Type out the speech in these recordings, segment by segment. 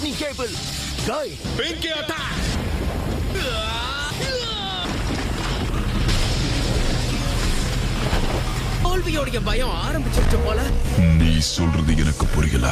lightning cable. Guy. Pinky attack. தோல்வியோடைய பயம் ஆரம்பிச்சிருச்சு போல. நீ சொல்றது எனக்கு புரியல.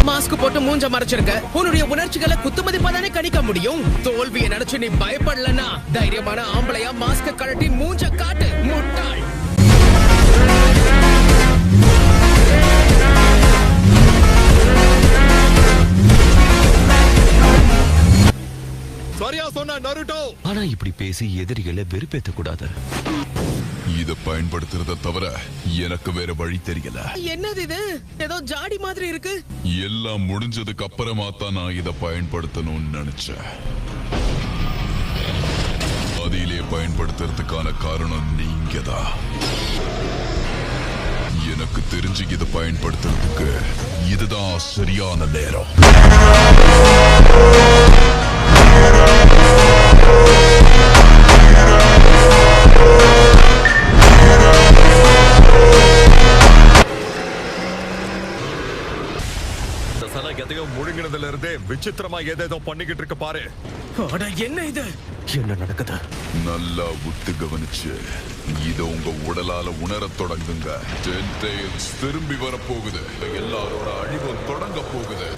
மாஸ்க் போட்டு மூஞ்ச மறைச்சிருக்க. உன்னுடைய உணர்ச்சிகளை குத்துமதிப்பா தானே கணிக்க முடியும். தோல்வியை நினைச்சு நீ பயப்படலன்னா தைரியமான ஆம்பளையா மாஸ்க கழட்டி மூஞ்ச காட்டு. முட்டாள். சரியா சொன்ன நருட்டோ. ஆனா இப்படி பேசி எதிரிகளை வெறுப்பேத்த கூடாது. இத பயன்படுத்துறத தவிர எனக்கு வேற வழி தெரியல. என்னது இது? ஏதோ ஜாடி மாதிரி இருக்கு. எல்லாம் முடிஞ்சதுக்கு அப்புறமா தான் நான் இத பயன்படுத்தணும்னு நினைச்சேன். அதிலே பயன்படுத்துறதுக்கான காரணம் நீங்கதான். எனக்கு தெரிஞ்சு இத பயன்படுத்துறதுக்கு இதுதான் சரியான நேரம். முழுங்கினதுல இருந்தே விசித்திரமா ஏதேதோ பண்ணிக்கிட்டு இருக்க பாரு. என்ன இது? என்ன நடக்குது? நல்லா விட்டு கவனிச்சு இத உங்க உடலால உணரத் தொடங்குங்க. திரும்பி வரப்போகுது. எல்லாரோட அழிவும் தொடங்க போகுது.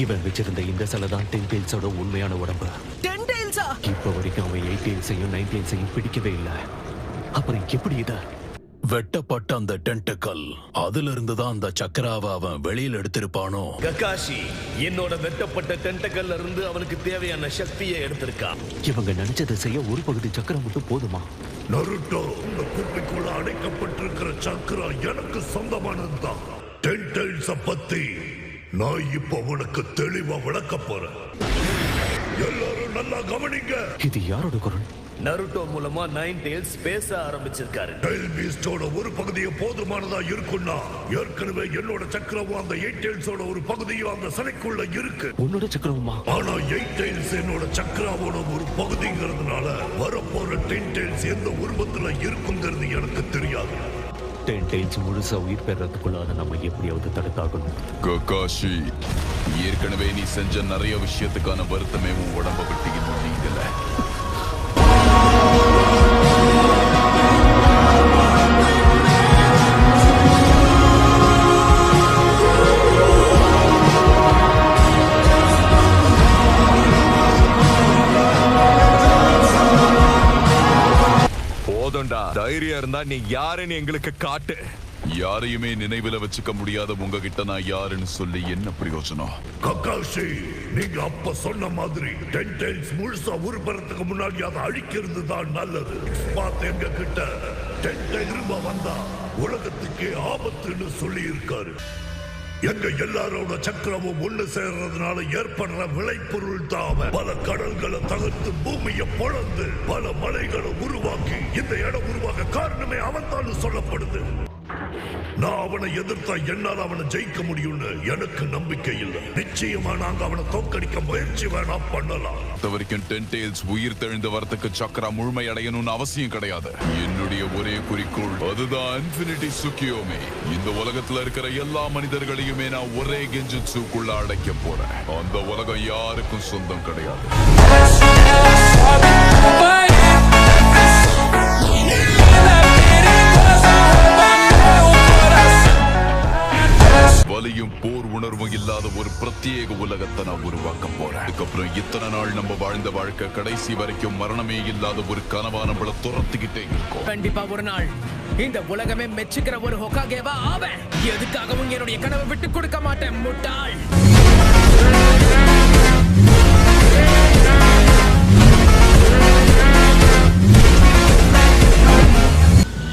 இவன் வச்சிருந்த இந்த சிலை தான் டென்டெயில்ஸோட உண்மையான உடம்பு. டென்டெயில்ஸா? இப்ப வரைக்கும் அவன் 8 டெயில்ஸையும் 9 டெயில்ஸையும் பிடிக்கவே இல்லை. அப்புறம் எப்படி இத? வெட்டப்பட்ட அந்த டென்டக்கல், அதுல இருந்துதான் அந்த சக்கராவை அவன் வெளியில எடுத்திருப்பானோ. ககாஷி என்னோட வெட்டப்பட்ட டென்டக்கல்ல இருந்து அவனுக்கு தேவையான சக்தியை எடுத்திருக்கான். இவங்க நினைச்சதை செய்ய ஒரு பகுதி சக்கரம் மட்டும் போதுமா? நருட்டோ, இந்த குப்பைக்குள்ள அடைக்கப்பட்டிருக்கிற சக்கரா எனக்கு சொந்தமானதுதான். டென்டெயில்ஸ பத்தி நான் இப்ப உனக்கு தெளிவா விளக்க போறேன். எல்லாரும் நல்லா கவனிங்க. இது யாரோட குரல்? நருட்டோ மூலமா 9 டெயில்ஸ் பேச ஆரம்பிச்சிருக்காரு. டெயில் பீஸ்டோட ஒரு பகுதியை போதுமானதா இருக்குன்னா, ஏற்கனவே என்னோட சக்கரமும் அந்த 8 டெயில்ஸோட ஒரு பகுதியும் அந்த சிலைக்குள்ள இருக்கு. உன்னோட சக்கரமா? ஆனா 8 டெயில்ஸ் என்னோட சக்கராவோட ஒரு பகுதிங்கிறதுனால வரப்போற 10 டெயில்ஸ் எந்த உருவத்துல இருக்குங்கிறது எனக்கு தெரியாது. 10 டெயில்ஸ் முழுசா உயிர் பெறறதுக்குள்ள அதை நம்ம எப்படியாவது தடுத்தாகணும். ககாஷி, ஏற்கனவே நீ செஞ்ச நிறைய விஷயத்துக்கான வருத்தமே உன் உடம்ப விட்டு இன்னும் நீங்கல. போதும்டா, தைரியம் இருந்தா நீ யாருன்னு எங்களுக்கு காட்டு. யாரையுமே நினைவுல வச்சுக்க முடியாத உங்ககிட்ட நான் யாருன்னு சொல்லி என்ன பிரயோஜனம்? ககாஷி, நீங்க அப்ப சொன்ன மாதிரி 10 டெயில்ஸ் முழுசா உருப்பறதுக்கு முன்னாடி அதை அழிக்கிறது தான் நல்லது. பார்த்து எங்க கிட்ட 10 திரும்ப வந்தா உலகத்துக்கே ஆபத்துன்னு சொல்லி இருக்காரு. எங்க எல்லாரோட சக்கரமும் ஒண்ணு சேர்றதுனால ஏற்படுற விளைபொருள் தான். பல கடல்களை தகர்த்து பூமியை பொழந்து பல மலைகளை உருவாக்கி இந்த இடம் உருவாக காரணமே அவன் தான் சொல்லப்படுது. நான் அவனை எதிர்த்தா என்னால் அவனை ஜெயிக்க முடியும்னு எனக்கு நம்பிக்கை இல்லை. நிச்சயமா நாங்க அவனை தோற்கடிக்க முயற்சி வேணா பண்ணலாம். வரைக்கும் 10 டெயில்ஸ் உயிர் தெழுந்த வரத்துக்கு சக்கரா முழுமை அடையணும்னு அவசியம் கிடையாது. என்னுடைய ஒரே குறிக்கோள் அதுதான் இன்ஃபினிட்டி சுக்கியோமே. இந்த உலகத்துல இருக்கிற எல்லா மனிதர்களையுமே நான் ஒரே கெஞ்சுக்குள்ள அடைக்க போறேன். அந்த உலகம் யாருக்கும் சொந்தம் கிடையாது. வலியும் போர் உணர்வும் இல்லாத ஒரு பிரத்யேக உலகத்தை நான் உருவாக்க போறேன். அதுக்கப்புறம் இத்தனை நாள் நம்ம வாழ்ந்த வாழ்க்கை கடைசி வரைக்கும் மரணமே இல்லாத ஒரு கனவா நம்மள துரத்திக்கிட்டே இருக்கும். கண்டிப்பா ஒரு நாள் இந்த உலகமே மெச்சுக்கிற ஒரு ஹொகாகேவா ஆவேன். எதுக்காகவும் என்னுடைய கனவை விட்டு கொடுக்க மாட்டேன். முட்டாள்.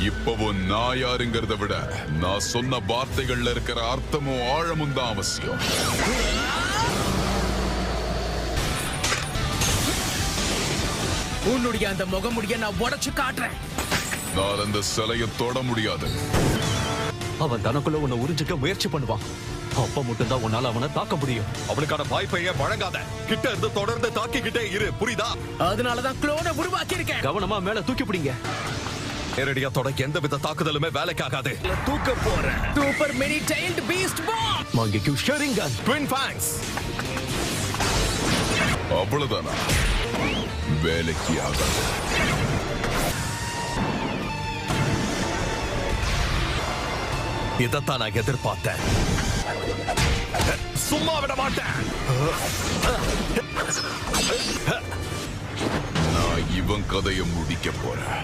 இப்பவும் நான் யாருங்கிறத விட நான் சொன்ன வார்த்தைகள்ல இருக்கிற அர்த்தமும் ஆழமும் தான் அவசியம். உன்னுடைய அந்த முகமுடிய நான் உடைச்சு காட்டுறேன். நான் அந்த சிலையை தொட முடியாது. அவன் தனக்குள்ள உன்னை உறிஞ்சிக்க முயற்சி பண்ணுவான். அப்ப மட்டும்தான் உன்னால அவனை தாக்க முடியும். அவனுக்கான வாய்ப்பையே வழங்காத. கிட்ட இருந்து தொடர்ந்து தாக்கிக்கிட்டே இரு, புரியுதா? அதனாலதான் குளோனை உருவாக்கி இருக்கேன். கவனமா மேல தூக்கி பிடிங்க. நேரடியா தொடக்க எந்த வித தாக்குதலுமே வேலைக்காகாது. தூக்க போறேன். Super mini tailed beast bomb. மாங்கிக்கு ஷேரிங்கன். Twin fangs. அவ்வளவுதானா? வேலைக்கு ஆகாது. இதைத்தான் நான் எதிர்பார்த்தேன். சும்மா விட மாட்டேன். நான் இவன் கதையை முடிக்க போறேன்.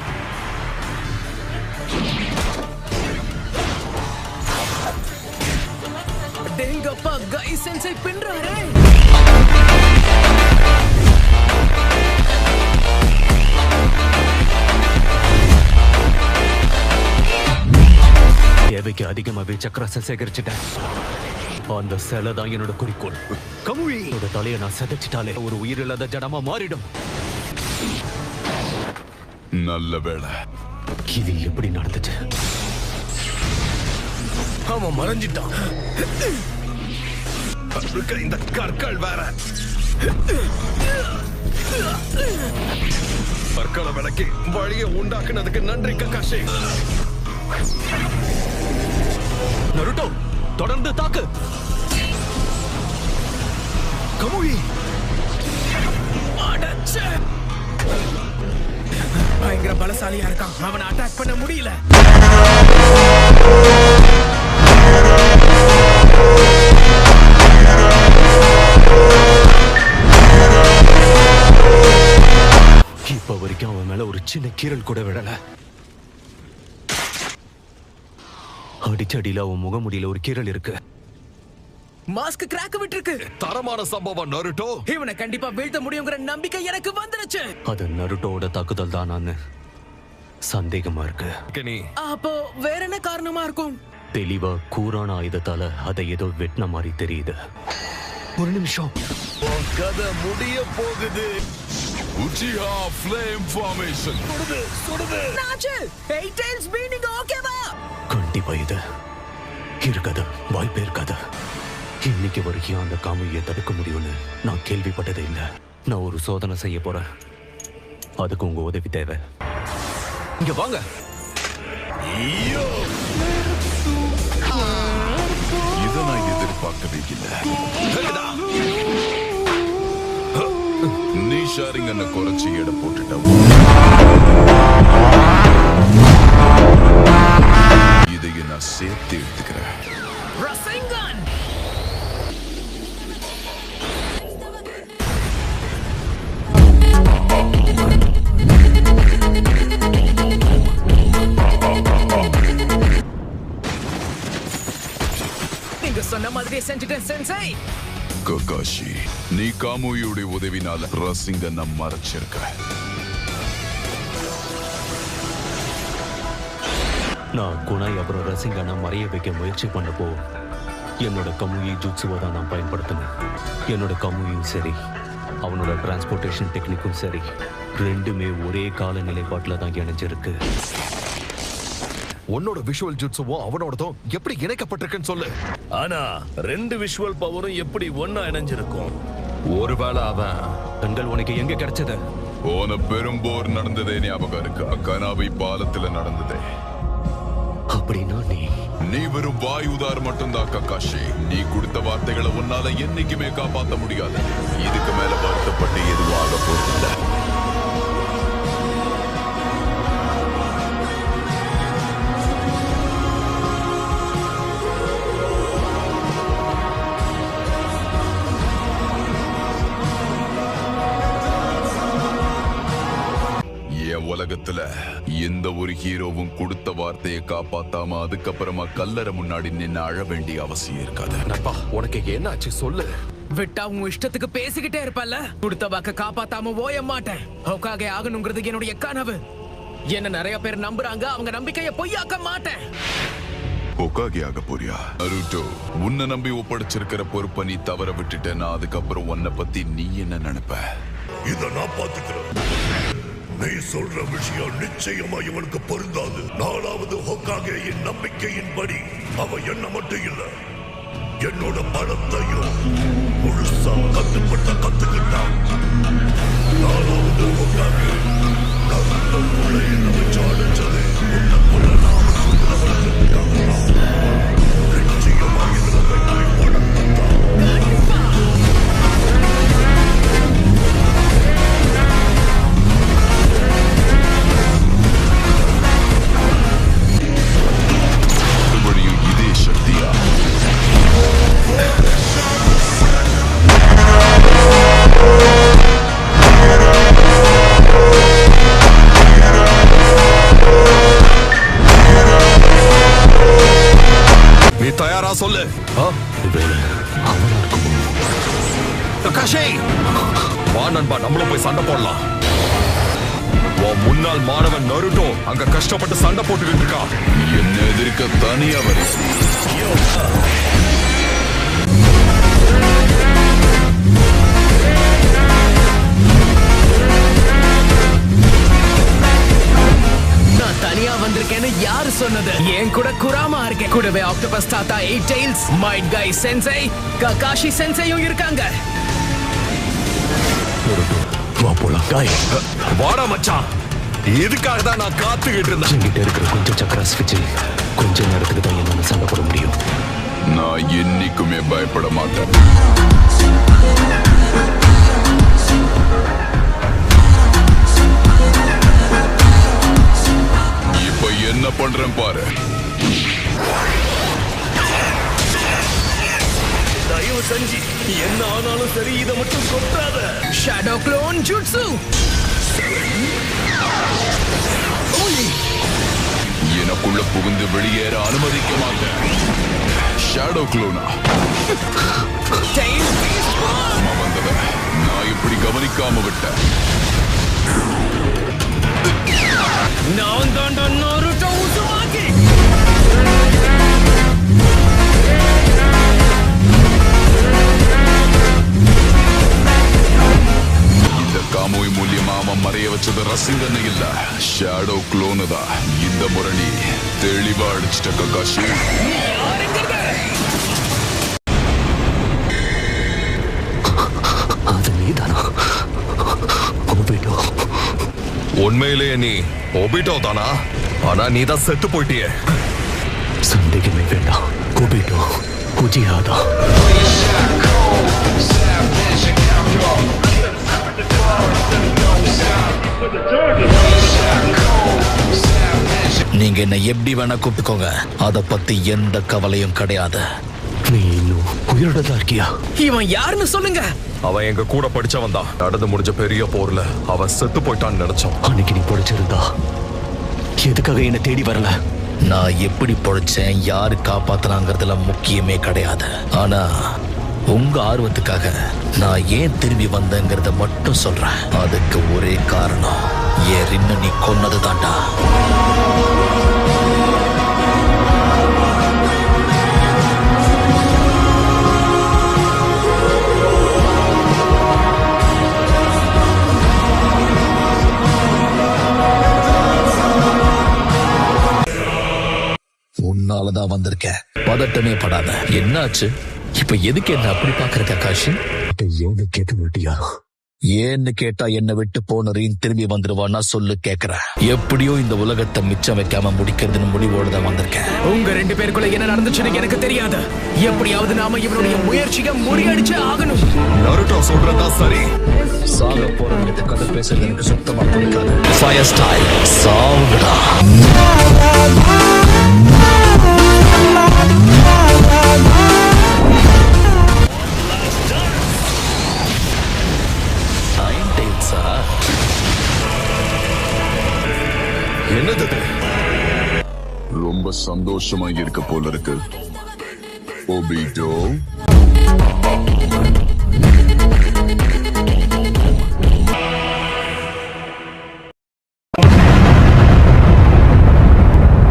டேங்கப்பா கை சென்சை பின்றாரே. தேவைக்கு அதிகமாவே சக்கராசை சேகரிச்சுட்டேன். அந்த சிலை தான் என்னோட குறிக்கோள். கமுயியோட தலையை நான் செதைச்சிட்டாலே ஒரு உயிரில்லாத ஜடமா மாறிடும். நல்ல வேளை. இது எப்படி நடந்துச்சு? அவன் மறைஞ்சிட்டான். இந்த கற்கள் வேற. கற்களை விளக்கி வழியை உண்டாக்குனதுக்கு நன்றி ககாஷி. நருட்டோ தொடர்ந்து தாக்கு. கமுயி அடச்சே. பயங்கர பலசாலியா இருக்கான். அவனை அட்டாக் பண்ண முடியல. இப்ப வரைக்கும் அவன் மேல ஒரு சின்ன கீரல் கூட விடல. அடிச்சடியில அவன் முகமுடியில ஒரு கீரல் இருக்கு. மாஸ்க் கிராக் விட்டுருக்கு. தரமான சம்பவம் நருட்டோ. இவனை கண்டிப்பா வீழ்த்த முடியுங்கிற நம்பிக்கை எனக்கு வந்துருச்சு. அது நருட்டோட தாக்குதல் தான். நான் சந்தேகமா இருக்கு. நீ அப்போ வேற என்ன காரணமா இருக்கும்? தெளிவா கூரான ஆயுதத்தால அதை ஏதோ வெட்டின மாதிரி தெரியுது. ஒரு நிமிஷம். கதை முடிய போகுது. உச்சிஹா ஃப்ளேம் ஃபார்மேஷன். சுடுது. நாச்சு 8 டைல்ஸ் பீனிங் ஓகேவா? கண்டிப்பா இது இருக்காது, வாய்ப்பே இருக்காது. இன்னைக்கு வரைக்கும் அந்த காமியை தடுக்க முடியும்னு நான் கேள்விப்பட்டதே இல்ல. நான் ஒரு சோதனை செய்ய போறேன். அதுக்கு உங்க உதவி தேவை. இங்க வாங்க. இதை நான் எதிர்பார்க்கவே இல்லை. நீ ஷாரிங்கன்ன குறைச்சி எடை போட்டுட்ட. இதைய நான் சேர்த்து எடுத்துக்கிறேன். ரசிங்கன். நீங்க சொன்ன மாதிரி செஞ்சுட்டேன் சென்சை. ககாஷி, நீ காமுயோட உதவினால ரசிங்கன்ன மறைச்சிருக்க. நான் குணாய் அப்புறம் ரசிங்கனை மறைய வைக்க முயற்சி பண்ணப்போ என்னோட கமுயி ஜுட்சுவை தான் நான் பயன்படுத்தினேன். என்னோட கமுயும் சரி, அவனோட டிரான்ஸ்போர்டேஷன் டெக்னிக்கும் சரி, ரெண்டுமே ஒரே கால நிலைப்பாட்டில் தான் இணைஞ்சிருக்கு. உன்னோட விஷுவல் ஜுட்சுவும் அவனோடதும் எப்படி இணைக்கப்பட்டிருக்குன்னு சொல்லு. ஆனா 2 விஷுவல் பவரும் எப்படி ஒன்னா இணைஞ்சிருக்கும்? ஒருவேளை அவன் கண்கள் உனக்கு எங்க கிடைச்சது? போன பெரும்போர் நடந்ததே ஞாபகம் இருக்கு. கனாவை பாலத்துல நடந்ததே. அப்படின்னா நீ வெறும் வாய் உதார் மட்டும்தான் ககாஷி. நீ கொடுத்த வார்த்தைகளை உன்னால என்னைக்குமே காப்பாற்ற முடியாது. இதுக்கு மேல வருத்தப்பட்டு எதுவும் ஆக போறதில்லை. உலகத்துல எந்த ஒரு ஹீரோவும் கொடுத்த வார்த்தையை காப்பாத்தாம அதுக்கப்புறமா கல்லறை முன்னாடி நின்று அழ வேண்டிய அவசியம் இருக்காது. நண்பா, உனக்கு என்னாச்சு சொல்லு. விட்டா உன் இஷ்டத்துக்கு பேசிக்கிட்டே இருப்பல்ல. கொடுத்த வாக்க காப்பாத்தாம ஓய மாட்டேன். ஹோகாகே ஆகணுங்கிறது என்னுடைய கனவு. என்ன நிறைய பேர் நம்புறாங்க. அவங்க நம்பிக்கையை பொய்யாக்க மாட்டேன். ஹோகாகே ஆக போறியா? நருட்டோ, உன்னை நம்பி ஒப்படைச்சிருக்கிற பொறுப்பை நீ தவற விட்டுட்டேன்னா அதுக்கப்புறம் உன்னை பத்தி நீ என்ன நினைப்ப? இத நான் பாத்துக்கிறேன். நீ சொல்ற விஷயம் நிச்சயமா இவனுக்கு பொருந்தாது. 4வது ஹோகாகேயின் நம்பிக்கையின்படி அவ என்ன மட்டும் இல்ல, என்னோட பலத்தையும் முழுசா கத்துக்கிட்டான். நாலாவது உட்காந்து நல்ல மூளையை வச்சு அடைச்சது உன்னை போல நாம வளர்த்துக்காகலாம். நிச்சயமா இதுல வெற்றி உனக்குத்தான். மறுபடியும் இதே சக்தியா? நீ தயாரா சொல்லு. ஒருவேளை அவனா இருக்குமோ? ககாஷி, வா நண்பா, நம்மளும் போய் சண்டை போடலாம். உன் முன்னாள் மாணவன் நருட்டோ அங்க கஷ்டப்பட்டு சண்டை போட்டுக்கிட்டு இருக்கா. என்ன எதிர்க்க தனியா வரை. நான் தனியா வந்திருக்கேன்னு யாரு சொன்னது? என் கூட குராமா இருக்கேன். கூடவே ஆக்டோபஸ் தாத்தா 8 Tails, மைட் கை சென்சை, ககாஷி சென்சையும் இருக்காங்க. வா போலாம். காய், வாடா மச்சான், இதுக்காக தான் நான் காத்துக்கிட்டு இருந்தேன். என்கிட்ட இருக்கிற கொஞ்சம் சக்கராஸ் வச்சு கொஞ்ச நேரத்துக்கு தான் என்னால சண்டை போட முடியும். நான் என்னைக்குமே பயப்பட மாட்டேன். இப்ப என்ன பண்றேன் பாரு. தயவு செஞ்சு என்ன ஆனாலும் சரி இதை மட்டும் கொட்டாத. Shadow clone jutsu. எனக்குள்ள புகுந்து வெளியேற அனுமதிக்க மாட்டேன். ஷேடோ குளோனா Tails Beast Bomb. வந்தத நான் இப்படி கவனிக்காம விட்டேன். நான் தாண்டா நாருட்டோ உசுமாகி. இந்த காமோய் மூலியமா அவன் மறைய வச்சது ரசிகன்னு இல்ல, ஷேடோ குளோனு தான். இந்த முரணி தெளிவா அடிச்சிட்ட ககாஷி. அது நீதானா? கோபிட்டோ, உண்மையிலேயே நீ ஒபிட்டோ தானா? ஆனா நீ தான் செத்து போயிட்டியே. சந்தேகமே வேண்டாம். கோபிட்டோ குஜியாதா. நீங்க என்ன எப்படி வேணா கூப்பிட்டுக்கோங்க, அத பத்தி எந்த கவலையும் கிடையாது. நீ இன்னும் உயிரோட தான் இருக்கியா? இவன் யாருன்னு சொல்லுங்க. அவன் எங்க கூட படிச்சவன் தான். நடந்து முடிஞ்ச பெரிய போர்ல அவன் செத்து போயிட்டான்னு நினைச்சோம். அன்னைக்கு நீ படிச்சிருந்தா எதுக்காக என்ன தேடி வரல? நான் எப்படி பொழைச்சேன், யாரு காப்பாத்தினாங்கிறதுல முக்கியமே கிடையாது. ஆனா உங்க ஆர்வத்துக்காக நான் ஏன் திரும்பி வந்தேங்கிறத மட்டும் சொல்றேன். அதுக்கு ஒரே காரணம், என் ரின்ன நீ கொன்னது தாண்டா. உன்னாலதான் வந்திருக்கேன். பதட்டமே படாத. என்னாச்சு? இப்ப எதுக்கு என்ன அப்படி பாக்குற ககாஷி? ஏன்னு கேட்க மாட்டியா? ஏன்னு கேட்டா என்ன விட்டு போன ரீன் திரும்பி வந்துருவான்னா சொல்லு கேக்குறேன். எப்படியோ இந்த உலகத்தை மிச்சம் வைக்காம முடிக்கிறதுன்னு முடிவோடு தான் வந்திருக்கேன். உங்க 2 பேருக்குள்ள என்ன நடந்துச்சுன்னு எனக்கு தெரியாது. எப்படியாவது நாம இவனுடைய முயற்சியை முறியடிச்சு ஆகணும். நருட்டோ சொல்றதா சரி. சாக போறவங்க கதை பேசுறது எனக்கு சுத்தமா பிடிக்காது. ஃபயர் ஸ்டைல் சாவுடா. என்னது இது? ரொம்ப சந்தோஷமா இருக்க போல இருக்கு. ஒபிட்டோ,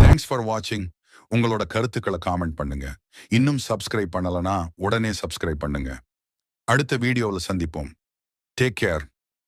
தேங்க்ஸ் ஃபார் வாட்சிங். உங்களோட கருத்துக்களை காமெண்ட் பண்ணுங்க. இன்னும் சப்ஸ்கிரைப் பண்ணலனா உடனே சப்ஸ்கிரைப் பண்ணுங்க. அடுத்த வீடியோவில் சந்திப்போம். Take care.